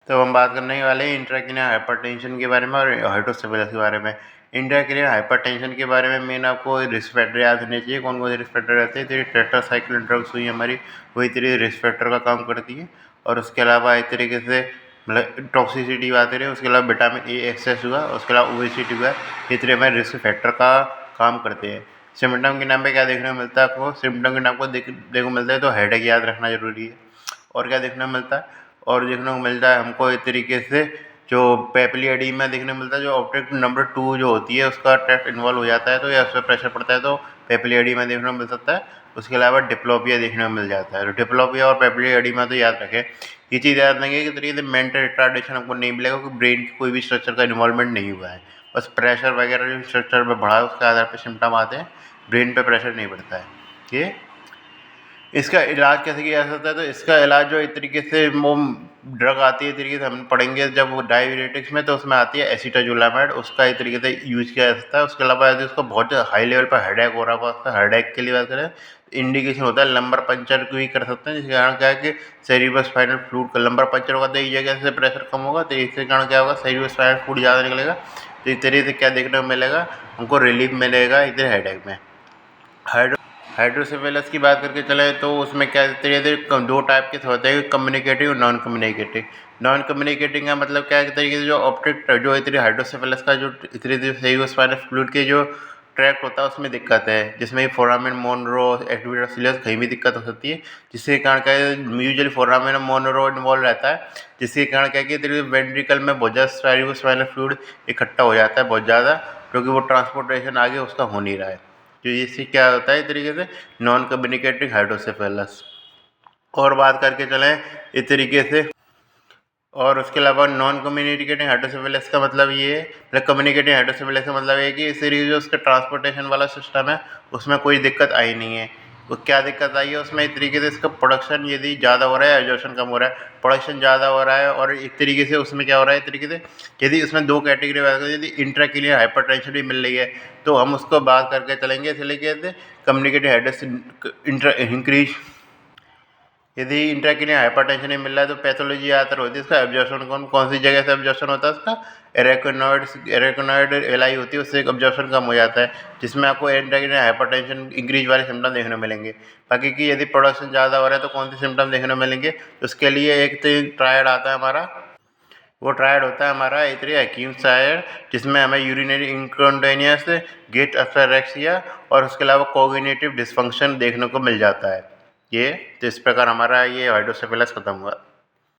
तो हम बात करने वाले हैं इंट्राक्रेनियल हाइपरटेंशन के बारे में और हाइड्रोसेफेलस के बारे में। इंट्राक्रेनियल हाइपरटेंशन के बारे में मेन आपको रिस्क फैक्टर याद होने चाहिए। कौन कौन से रिस्क फैक्टर रहते हैं? तेरी टेट्रासाइक्लिन ड्रग्स हुई हमारी, वही तेरी रिस्क फैक्टर का काम करती है। और उसके अलावा एक तरीके से मतलब टॉक्सिसिटी बात करें, उसके अलावा विटामिन ए एक्सेस हुआ, उसके अलावा ओबेसिटी हुआ, ये तेरे हमारे रिस्क फैक्टर का काम करते हैं। सिम्टम के नाम पे क्या देखने को मिलता है आपको? सिम्टम के नाम को देखने को मिलता है तो हेडेक याद रखना जरूरी है। और क्या देखने को मिलता है? और देखने को मिलता है हमको एक तरीके से जो पेपिली एडीमा देखने को मिलता है, जो ऑब्जेक्ट नंबर 2 जो होती है उसका टेस्ट इन्वॉल्व हो जाता है तो या उस पर प्रेशर पड़ता है तो पेपिली एडीमा देखने को मिल सकता है। उसके अलावा डिप्लोपिया देखने को मिल जाता है। तो डिप्लोपिया और पेपिली एडीमा तो याद रखें। ये चीज़ याद रखेंगे कि तरीके से मेंटल रिटार्डेशन हमको नहीं मिलेगा क्योंकि ब्रेन की कोई भी स्ट्रक्चर का इन्वॉल्वमेंट नहीं हुआ है। बस प्रेशर वगैरह जो स्ट्रक्चर पर बढ़ा है उसके आधार पर सिम्टम आते हैं, ब्रेन पे प्रेशर नहीं पड़ता है। ये इसका इलाज कैसे किया जा सकता है? तो इसका इलाज जो एक तरीके से वो ड्रग आती है, तरीके से हम पढ़ेंगे जब वो डायबिटिक्स में, तो उसमें आती है एसिटाजोलामाइड, उसका एक तरीके से यूज किया जा सकता है। उसके अलावा यदि उसको बहुत हाई लेवल पर हेडेक हो रहा है, हेडेक के लिए बात करें, इंडिकेशन होता है लंबर पंचर भी कर सकते हैं, जिसके कारण क्या है कि सेरिब्रोस्पाइनल फ्लूइड का लंबर पंचर होगा तो एक जगह से प्रेशर कम होगा, तो इसके कारण क्या होगा, सेरिब्रोस्पाइनल फ्लूइड ज़्यादा निकलेगा। तो इस तरीके से क्या देखने को मिलेगा, हमको रिलीफ मिलेगा इधर हेडेक में। हाइड्रोसेफेलस की बात करके चले तो उसमें क्या तरीके दो टाइप के होते हैं, कम्युनिकेटिव और नॉन कम्युनिकेटिव। नॉन कम्युनिकेटिंग का मतलब क्या है, तरीके से जो ऑप्टिक जो इतनी हाइड्रोसेफेलस का जो इतनी सेरिब्रोस्पाइनल फ्लूइड के जो ट्रैक्ट होता है उसमें दिक्कत है, जिसमें फोरामेन मोनरो एक्टिवेटर सिलियस कहीं भी दिक्कत हो सकती है, जिसके कारण क्या है यूजुअली फोरामेन मोनरो इन्वॉल्व रहता है, जिसके कारण क्या है कि वेंट्रिकल में बहुत ज़्यादा सेरिब्रोस्पाइनल फ्लूइड इकट्ठा हो जाता है बहुत ज़्यादा, क्योंकि वो ट्रांसपोर्टेशन आगे उसका हो नहीं रहा है। तो इससे क्या होता है इस तरीके से नॉन कम्युनिकेटिंग हाइड्रोसेफेलस। और बात करके चलें इस तरीके से, और उसके अलावा नॉन कम्युनिकेटिंग हाइड्रोसेफेलस का मतलब ये है, मतलब कम्युनिकेटिंग हाइड्रोसेफेलस का मतलब ये है कि इस तरीके से उसका ट्रांसपोर्टेशन वाला सिस्टम है उसमें कोई दिक्कत आई नहीं है। तो क्या दिक्कत आई है उसमें, एक तरीके से इसका प्रोडक्शन यदि ज़्यादा हो रहा है, एब्जॉर्प्शन कम हो रहा है, प्रोडक्शन ज़्यादा हो रहा है, और एक तरीके से उसमें क्या हो रहा है, एक तरीके से यदि उसमें दो कैटेगरी बात करें, यदि इंट्राक्रेनियल हाइपरटेंशन भी मिल रही है तो हम उसको बात करके चलेंगे, इसलिए कहते हैं कम्युनिकेटिव हाइड्रोस इंक्रीज। यदि इंट्राक्रेनियल हाइपरटेंशन नहीं मिल रहा है तो पैथोलॉजी ज़्यादातर होती है इसका एब्जॉर्प्शन कौन सी जगह से एब्जॉर्प्शन होता है, उसका एरेकोनॉइड एलाई होती है, उससे एब्जॉर्प्शन कम हो जाता है, जिसमें आपको इंट्राक्रेनियल हाइपरटेंशन इंक्रीज वाले सिम्टम देखने को मिलेंगे। बाकी की यदि प्रोडक्शन ज़्यादा हो रहा है तो कौन से सिम्टम देखने को मिलेंगे, तो उसके लिए एक तो ट्रायड आता है हमारा, वो ट्रायड होता है हमारा इतनी एक्यूट ट्रायड, जिसमें हमें यूरिनरी इनकॉन्टिन्यूअस, गेट अफेरेक्सिया और उसके अलावा कोग्निटिव डिसफंक्शन देखने को मिल जाता है। ये तो इस प्रकार हमारा ये हाइड्रोसेफेलस खत्म हुआ।